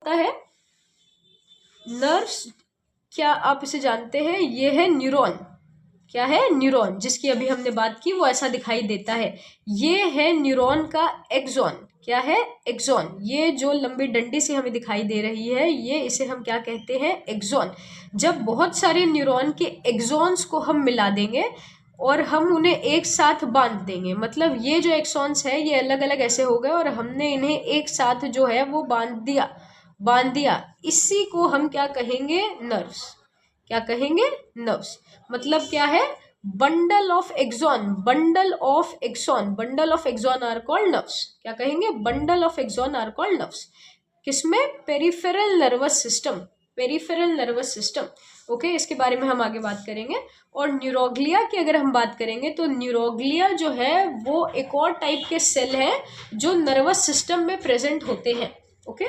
होता है नर्व्स, क्या आप इसे जानते हैं? ये है न्यूरॉन। क्या है? न्यूरॉन, जिसकी अभी हमने बात की, वो ऐसा दिखाई देता है। ये है न्यूरॉन का एक्सॉन। क्या है? एक्सॉन। ये जो लंबी डंडी से हमें दिखाई दे रही है, ये इसे हम क्या कहते हैं? एक्सॉन। जब बहुत सारे न्यूरॉन के एक्सॉन्स को हम मिला देंगे और हम उन्हें एक साथ बांध देंगे, मतलब ये जो एक्सॉन्स है ये अलग अलग ऐसे हो गए और हमने इन्हें एक साथ जो है वो बांध दिया, इसी को हम क्या कहेंगे? नर्व्स। क्या कहेंगे? नर्व्स। मतलब क्या है? Bundle of axon, bundle of axon, bundle of axon are called nerves. क्या कहेंगे? Bundle of axon are called nerves. किसमें? Peripheral nervous system, peripheral nervous system. Okay, इसके बारे में हम आगे बात करेंगे। और न्यूरोग्लिया की अगर हम बात करेंगे तो न्यूरोग्लिया जो है वो एक और टाइप के सेल है जो नर्वस सिस्टम में प्रेजेंट होते हैं। Okay,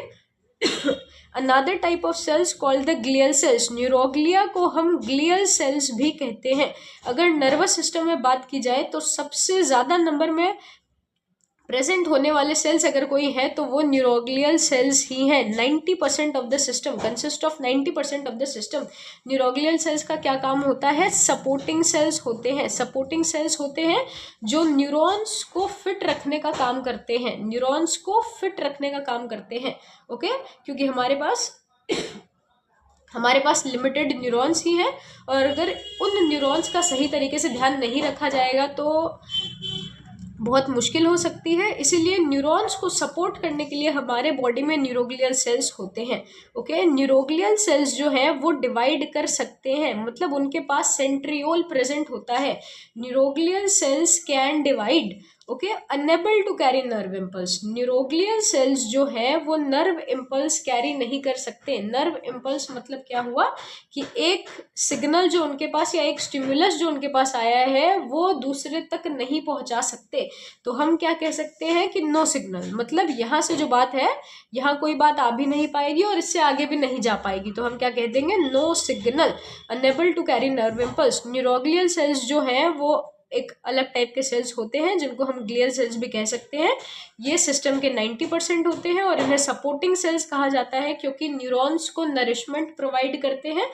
another type of cells called the glial cells, neuroglia को हम ग्लियल सेल्स भी कहते हैं। अगर नर्वस सिस्टम में बात की जाए तो सबसे ज़्यादा नंबर में प्रेजेंट होने वाले सेल्स अगर कोई है तो वो न्यूरोग्लियल सेल्स ही हैं। 90% of the system consist of 90% of the system. Neuroglial sales का क्या काम होता है? सपोर्टिंग सेल्स होते हैं। सपोर्टिंग सेल्स होते हैं जो न्यूरॉन्स को फिट रखने का काम करते हैं, न्यूरॉन्स को फिट रखने का काम करते हैं। ओके, क्योंकि हमारे पास लिमिटेड न्यूरॉन्स ही हैं और अगर उन न्यूरॉन्स का सही तरीके से ध्यान नहीं रखा जाएगा तो बहुत मुश्किल हो सकती है। इसीलिए न्यूरॉन्स को सपोर्ट करने के लिए हमारे बॉडी में न्यूरोग्लियल सेल्स होते हैं। ओके, न्यूरोग्लियल सेल्स जो हैं वो डिवाइड कर सकते हैं, मतलब उनके पास सेंट्रियोल प्रेजेंट होता है। Neuroglial cells can divide. Okay, unable to carry nerve impulse. Neuroglial cells जो है वो नर्व इम्पल्स कैरी नहीं कर सकते। नर्व इम्पल्स मतलब क्या हुआ कि एक सिग्नल जो उनके पास या एक स्टिमुलस जो उनके पास आया है वो दूसरे तक नहीं पहुंचा सकते। तो हम क्या कह सकते हैं कि नो सिग्नल, मतलब यहाँ से जो बात है यहाँ कोई बात आ भी नहीं पाएगी और इससे आगे भी नहीं जा पाएगी, तो हम क्या कह देंगे? No signal, unable to carry nerve impulse. Neuroglial cells जो हैं वो एक अलग टाइप के सेल्स होते हैं जिनको हम ग्लियल सेल्स भी कह सकते हैं। ये सिस्टम के 90% होते हैं और इन्हें सपोर्टिंग सेल्स कहा जाता है क्योंकि न्यूरॉन्स को नरिशमेंट प्रोवाइड करते हैं।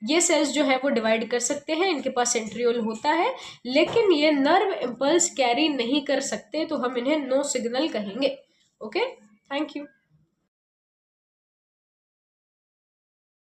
ये सेल्स जो है वो डिवाइड कर सकते हैं, इनके पास सेंट्रियोल होता है, लेकिन ये नर्व इम्पल्स कैरी नहीं कर सकते, तो हम इन्हें नो सिग्नल कहेंगे। Okay, thank you.